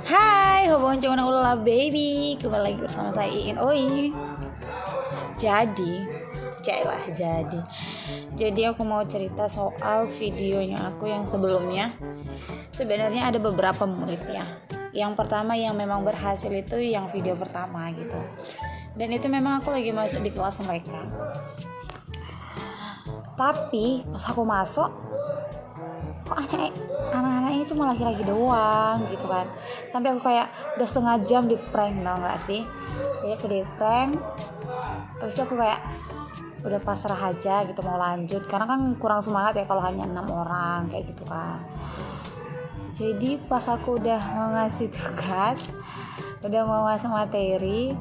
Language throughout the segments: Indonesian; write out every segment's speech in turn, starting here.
Hai, hubungan cuman ulah baby. Kembali lagi bersama saya Iin Oi. Jadi aku mau cerita soal videonya aku yang sebelumnya. Sebenarnya ada beberapa murid ya. Yang pertama yang memang berhasil itu yang video pertama gitu. Dan itu memang aku lagi masuk di kelas mereka. Tapi pas aku masuk, kok anak-anaknya cuma laki-laki doang gitu kan. Sampai aku kayak udah setengah jam di prank, tau gak sih? Jadi aku di prank, habis itu aku kayak udah pasrah aja gitu, mau lanjut karena kan kurang semangat ya kalau hanya 6 orang kayak gitu kan. Jadi pas aku udah mau ngasih tugas, udah mau masuk materi,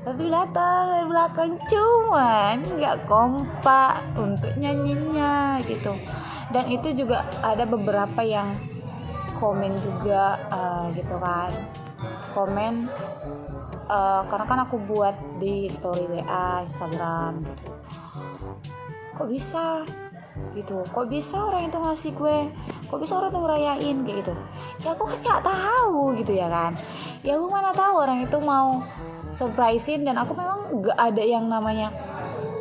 tapi datang dari belakang cuman nggak kompak untuk nyanyinya gitu. Dan itu juga ada beberapa yang komen juga gitu kan, komen karena kan aku buat di story WA Instagram gitu. Kok bisa orang itu ngasih gue, kok bisa orang itu ngerayain kayak gitu. Ya aku kan nggak tahu gitu ya kan, ya aku mana tahu orang itu mau surprisein. Dan aku memang nggak ada yang namanya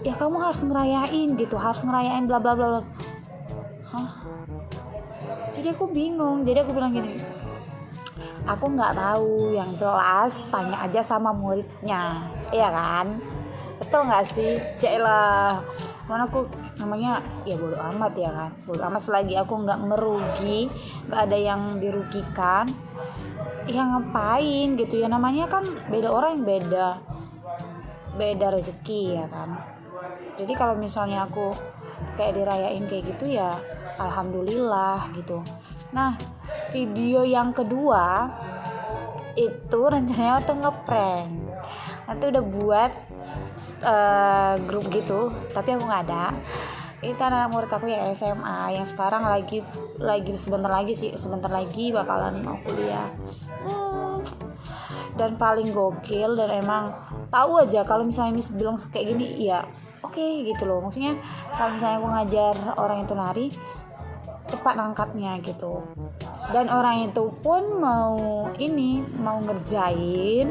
ya kamu harus ngerayain gitu, harus ngerayain bla bla bla. Jadi aku bingung, jadi aku bilang gini, aku nggak tahu, yang jelas tanya aja sama muridnya, iya kan? Betul nggak sih? Cailah, mana aku namanya ya bodo amat ya kan, bodo amat selagi aku nggak merugi, nggak ada yang dirugikan, ya ngapain gitu ya, namanya kan beda orang, beda rezeki ya kan. Jadi kalau misalnya aku kayak dirayain kayak gitu ya alhamdulillah gitu. Nah, video yang kedua itu rencananya waktu ngeprank, nanti udah buat grup gitu, tapi aku nggak ada. Itu anak murid aku yang SMA, yang sekarang lagi sebentar lagi bakalan mau kuliah. Dan paling gokil, dan emang tahu aja kalau misalnya Miss bilang kayak gini ya oke gitu loh. Maksudnya kalau misalnya aku ngajar orang itu nari, cepat nangkapnya gitu. Dan orang itu pun mau ngerjain,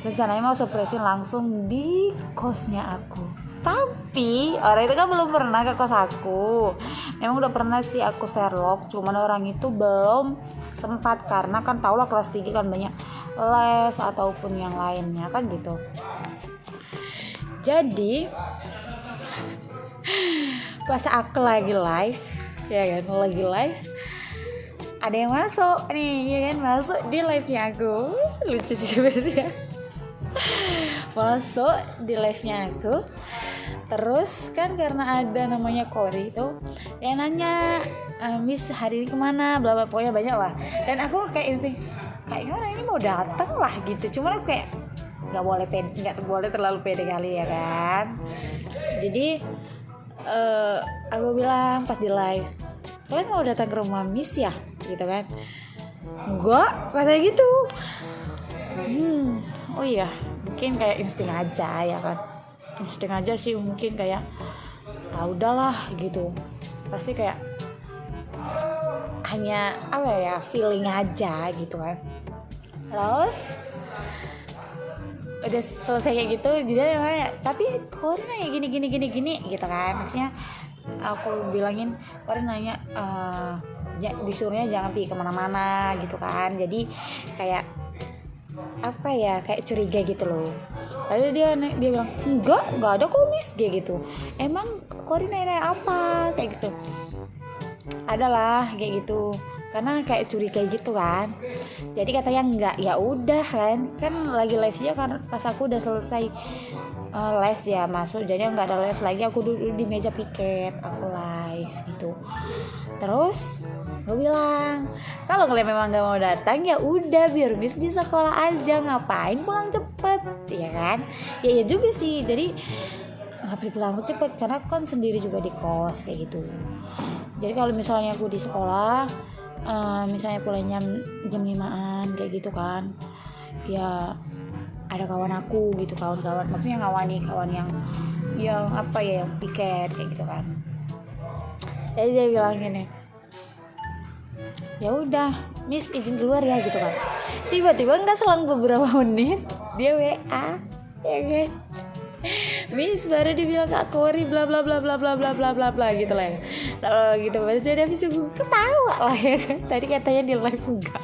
rencananya mau surprisein langsung di kosnya aku. Tapi orang itu kan belum pernah ke kos aku. Memang udah pernah sih aku Sherlock, cuman orang itu belum sempat karena kan tau lah kelas 3 kan banyak les ataupun yang lainnya kan gitu. Jadi pas aku lagi live ya kan, ada yang masuk nih ya kan, masuk di live-nya aku. Lucu sih sebenarnya. Masuk di live-nya aku, terus kan karena ada namanya Kori itu yang nanya, Miss hari ini kemana, bla bla, pokoknya banyak lah. Dan aku kayak kayaknya orang ini mau datang lah gitu, cuman aku kayak nggak boleh terlalu pede kali ya kan. Jadi aku bilang pas di live, kalian mau datang ke rumah Miss ya gitu kan. Enggak, katanya gitu. Oh iya, mungkin kayak insting aja ya kan, insting aja sih mungkin, kayak udahlah gitu, pasti kayak hanya feeling aja gitu kan. Terus udah selesai kayak gitu, dia nanya, tapi kok nanya gini gitu kan. Maksudnya aku bilangin, Korin nanya disuruhnya jangan pergi kemana-mana gitu kan. Jadi kayak kayak curiga gitu loh. Lalu dia bilang, enggak ada kok Miss, kayak gitu. Emang Korin nanya apa kayak gitu. Adalah kayak gitu, karena kayak curiga gitu kan. Jadi katanya enggak, ya udah kan lagi live nya, karena pas aku udah selesai les ya masuk, jadi nggak ada les lagi, aku duduk di meja piket, aku live gitu. Terus gue bilang, kalau kalian memang nggak mau datang ya udah, biar Miss di sekolah aja, ngapain pulang cepet ya kan. Ya juga sih, jadi ngapain pulang cepet, karena kan sendiri juga di kos kayak gitu. Jadi kalau misalnya aku di sekolah, misalnya pulangnya jam 5-an kayak gitu kan, ya ada kawan aku gitu, kawan maksudnya kawan yang yang piket kayak gitu kan. Jadi dia bilang gini, ya udah Miss izin keluar ya gitu kan. Tiba-tiba nggak selang beberapa menit dia WA, ya kan, Miss baru dibilang Kak Kori bla bla bla bla bla bla bla bla bla gitu lah ya. Gitu baru jadi habis gue ketawa lah ya kan. Tadi katanya di live enggak.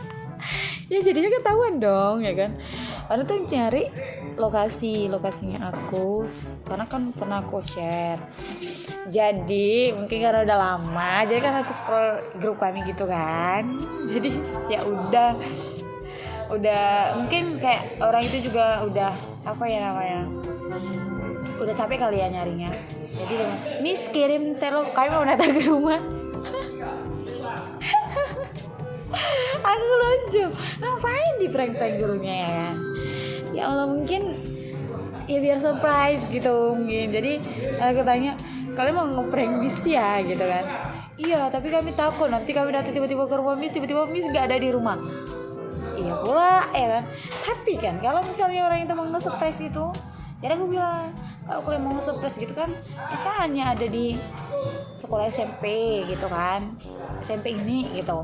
Ya jadinya ketahuan dong ya kan. Orang tuh nyari lokasinya aku karena kan pernah aku share. Jadi mungkin karena udah lama, jadi kan aku scroll grup kami gitu kan. Jadi ya udah mungkin kayak orang itu juga udah apa ya namanya, udah capek kali ya nyarinya. Jadi dia, Miss kirim selo, kami mau datang ke rumah. Aku lucu, ngapain di prank-prank gurunya ya kan? Ya Allah, mungkin ya biar surprise gitu mungkin. Jadi aku tanya, kalian mau ngeprank Miss ya gitu kan? Iya, tapi kami takut nanti kami datang tiba-tiba ke rumah Miss, tiba-tiba Miss gak ada di rumah. Iya pula ya kan. Tapi kan kalau misalnya orang itu mau nge-surprise gitu, jadi aku bilang kalau kalian mau nge-surprise gitu kan, misalnya hanya ada di sekolah SMP gitu kan, SMP ini gitu,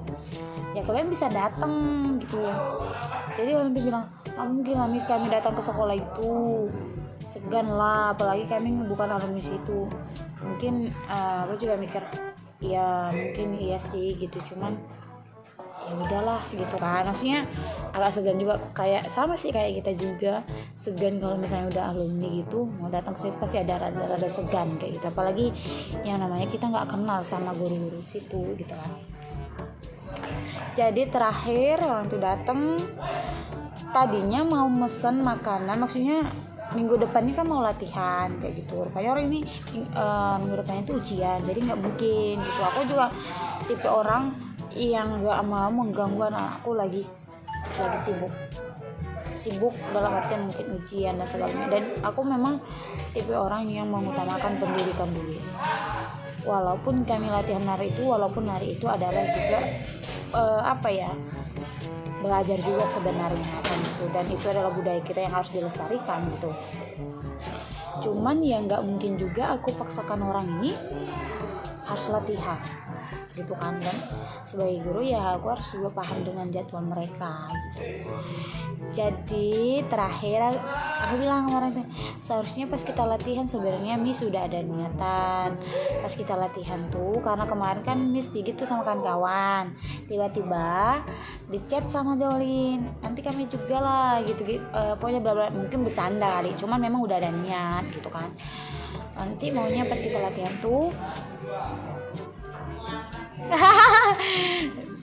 ya kalian bisa datang gitu. Jadi orang itu bilang nggak mungkin lah Miss kami datang ke sekolah itu, segan lah, apalagi kami bukan alumni situ. Mungkin aku juga mikir ya mungkin iya sih gitu, cuman ya udahlah gitu kan, maksudnya agak segan juga, kayak sama sih kayak kita juga segan kalau misalnya udah alumni gitu mau datang ke situ, pasti ada rada segan kayak gitu, apalagi yang namanya kita nggak kenal sama guru-guru situ gitu kan. Jadi terakhir orang itu datang, tadinya mau mesen makanan, maksudnya minggu depannya kan mau latihan kayak gitu, rupanya orang ini minggu depannya itu ujian, jadi nggak mungkin gitu. Aku juga tipe orang yang gak mau mengganggu anak aku lagi sibuk dalam artian mungkin ujian dan sebagainya, dan aku memang tipe orang yang mengutamakan pendidikan dulu. Walaupun kami latihan nari itu, walaupun nari itu adalah juga belajar juga sebenarnya kan gitu, dan itu adalah budaya kita yang harus dilestarikan gitu. Cuman ya nggak mungkin juga aku paksakan orang ini harus latihan gitu kan, dan sebagai guru ya aku harus juga paham dengan jadwal mereka gitu. Jadi terakhir aku bilang sama orang itu, seharusnya pas kita latihan sebenarnya Miss sudah ada niatan pas kita latihan tuh, karena kemarin kan Miss pergi tuh sama kawan-kawan, tiba-tiba di chat sama Jolin, nanti kami juga lah gitu, pokoknya bla bla, mungkin bercanda kali, cuman memang udah ada niat gitu kan. Nanti maunya pas kita latihan tuh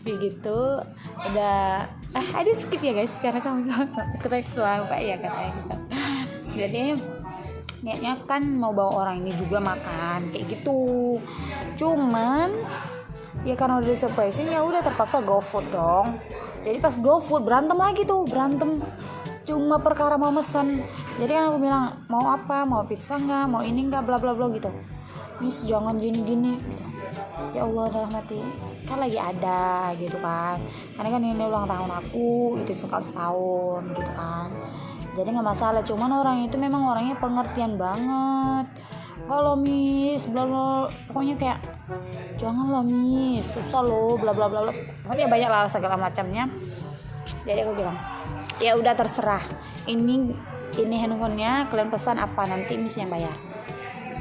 begitu udah ada skip ya guys, karena kamu kita lupa ya katanya gitu. Jadi niatnya kan mau bawa orang ini juga makan kayak gitu, cuman ya karena udah surprisein ya udah terpaksa GoFood dong. Jadi pas GoFood berantem cuma perkara mau mesen. Jadi kan aku bilang mau apa, mau pizza nggak, mau ini nggak, bla bla bla gitu. Miss jangan gini gitu. Ya Allah, dalam hati kan lagi ada gitu kan, karena kan ini ulang tahun aku itu sekali setahun gitu kan, jadi nggak masalah. Cuman orang itu memang orangnya pengertian banget. Kalau Miss bla bla, pokoknya kayak janganlah Miss, susah loh bla bla bla, pokoknya banyak lah segala macamnya. Jadi aku bilang ya udah terserah, ini handphonenya kalian pesan apa, nanti Miss yang bayar.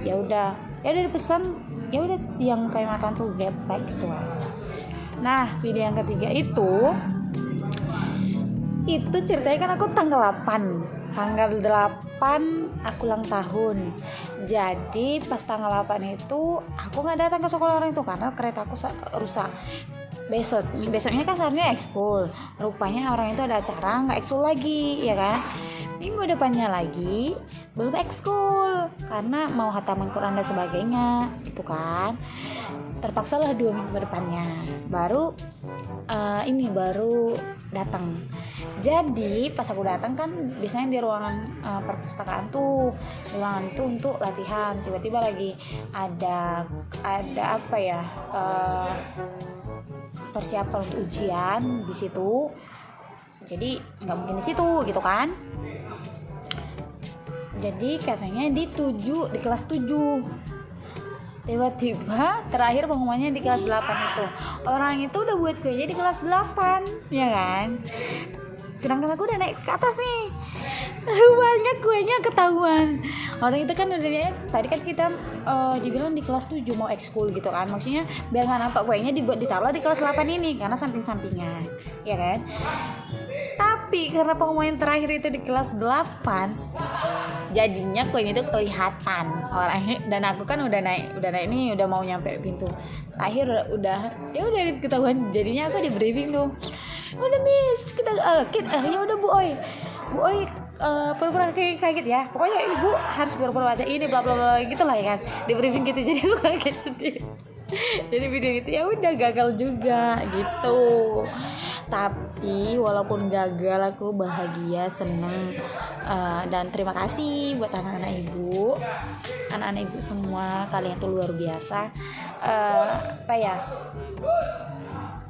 Ya udah dipesan, ya udah yang kayak makan tuh geprek gitu lah. Nah video yang ketiga itu ceritanya kan aku tanggal 8 aku ulang tahun. Jadi pas tanggal 8 itu aku nggak datang ke sekolah orang itu karena kereta aku rusak. Besoknya kan seharusnya ekskul, rupanya orang itu ada acara nggak ekskul lagi ya kan. Minggu depannya lagi belum ekskul karena mau hataman Quran dan sebagainya gitu kan. Terpaksalah 2 minggu depannya baru datang. Jadi pas aku datang kan biasanya di ruangan perpustakaan tuh, ruangan itu untuk latihan. Tiba-tiba lagi ada apa ya, persiapan untuk ujian di situ. Jadi nggak mungkin di situ gitu kan. Jadi katanya di kelas 7. Tiba-tiba terakhir pengumumannya di kelas 8 itu. Orang itu udah buat kuenya di kelas 8, ya kan? sedangkan aku udah naik ke atas nih. Banyak kuenya ketahuan. Orang itu kan udah tadi kan kita dibilang di kelas 7 mau ekskul gitu kan. Maksudnya biar nggak nampak kuenya ditaruh di kelas 8 ini karena samping-sampingan, ya kan. Tapi karena pengumuman terakhir itu di kelas 8, jadinya kuenya itu kelihatan orangnya. Dan aku kan udah naik ini, udah mau nyampe pintu akhir, udah ketahuan. Jadinya aku di briefing tuh, udah miss kita ya udah Bu Oi pura-pura kaget ya, pokoknya ibu harus pura-pura baca ini bla bla bla gitu lah ya kan, di briefing gitu. Jadi aku kaget sendiri. Jadi video itu ya udah gagal juga gitu. Tapi walaupun gagal aku bahagia, seneng, dan terima kasih buat anak-anak ibu semua. Kalian tuh luar biasa.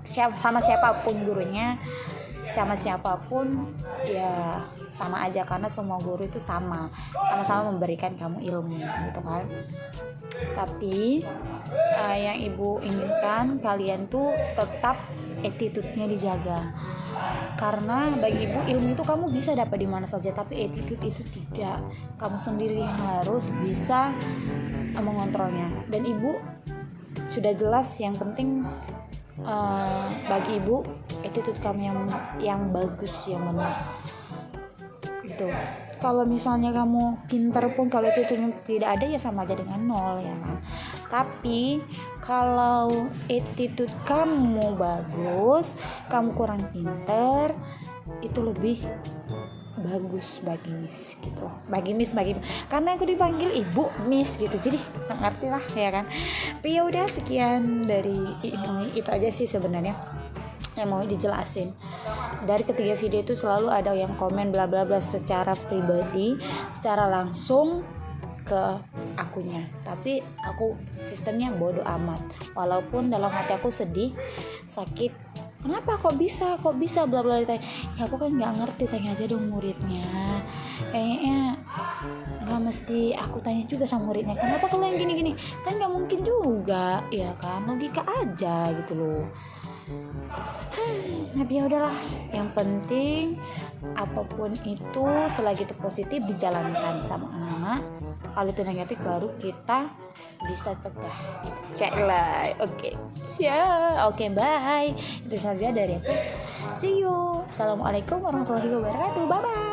Sama siapapun gurunya, sama siapapun ya sama aja, karena semua guru itu sama-sama memberikan kamu ilmu gitu kan. Tapi yang ibu inginkan kalian tuh tetap attitude-nya dijaga, karena bagi ibu ilmu itu kamu bisa dapat di mana saja, tapi attitude itu tidak. Kamu sendiri harus bisa mengontrolnya. Dan ibu sudah jelas, yang penting bagi ibu attitude kamu yang bagus, yang benar gitu. Kalau misalnya kamu pintar pun kalau itu tidak ada ya sama aja dengan nol, ya kan. Tapi kalau attitude kamu bagus, kamu kurang pintar, itu lebih bagus bagi miss gitu. Bagi karena aku dipanggil ibu miss gitu, jadi nggak ngerti lah ya kan. Tapi ya udah, sekian dari itu aja sih sebenarnya yang mau dijelasin. Dari ketiga video itu selalu ada yang komen bla bla bla secara pribadi, secara langsung ke akunya. Tapi aku sistemnya bodo amat, walaupun dalam hati aku sedih, sakit. Kenapa kok bisa bla bla bla. Ya aku kan nggak ngerti, tanya aja dong muridnya. Kayaknya nggak mesti aku tanya juga sama muridnya, kenapa kalau yang gini kan nggak mungkin juga, ya kan, logika aja gitu loh. Tapi ya udahlah, yang penting apapun itu selagi itu positif dijalankan sama anak-anak. Kalau itu negatif baru kita bisa cegah. Cek lah. Oke. Siap. Oke, bye. Itu saja dari aku. See you. Assalamualaikum warahmatullahi wabarakatuh. Bye bye.